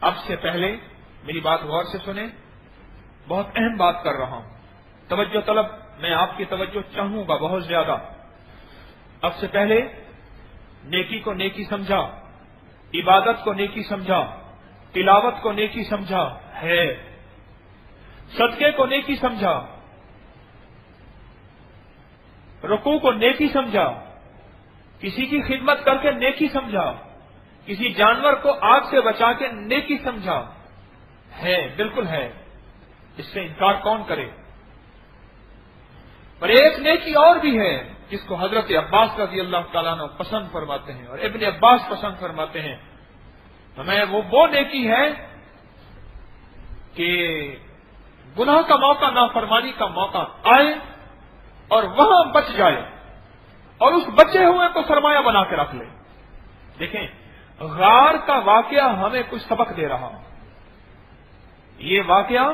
اب سے پہلے میری بات غور سے سنیں، بہت اہم بات کر رہا ہوں، توجہ طلب، میں آپ کی توجہ چاہوں گا بہت زیادہ۔ اب سے پہلے نیکی کو نیکی سمجھا، عبادت کو نیکی سمجھا، تلاوت کو نیکی سمجھا ہے، صدقے کو نیکی سمجھا، رکوع کو نیکی سمجھا، کسی کی خدمت کر کے نیکی سمجھا، کسی جانور کو آگ سے بچا کے نیکی سمجھا ہے، بالکل ہے، اس سے انکار کون کرے؟ پر ایک نیکی اور بھی ہے جس کو حضرت عباس رضی اللہ تعالیٰ عنہ پسند فرماتے ہیں اور ابن عباس پسند فرماتے ہیں۔ ہمیں وہ نیکی ہے کہ گناہ کا موقع، نافرمانی کا موقع آئے اور وہاں بچ جائے اور اس بچے ہوئے کو سرمایہ بنا کے رکھ لے۔ دیکھیں، غار کا واقعہ ہمیں کچھ سبق دے رہا، یہ واقعہ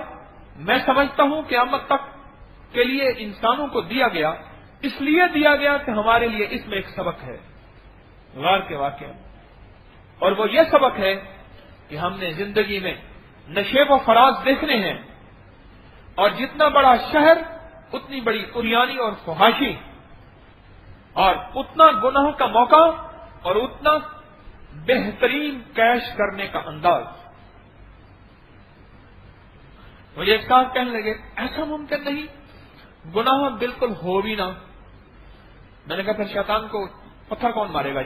میں سمجھتا ہوں قیامت تک کے لیے انسانوں کو دیا گیا، اس لیے دیا گیا کہ ہمارے لیے اس میں ایک سبق ہے غار کے واقعہ، اور وہ یہ سبق ہے کہ ہم نے زندگی میں نشیب و فراز دیکھنے ہیں، اور جتنا بڑا شہر اتنی بڑی عریانی اور فحاشی، اور اتنا گناہ کا موقع اور اتنا بہترین کیش کرنے کا انداز۔ مجھے ایک صاحب کہنے لگے ایسا ممکن نہیں، گناہ بالکل ہو بھی نہ۔ میں نے کہا پھر شیطان کو پتھر کون مارے گا؟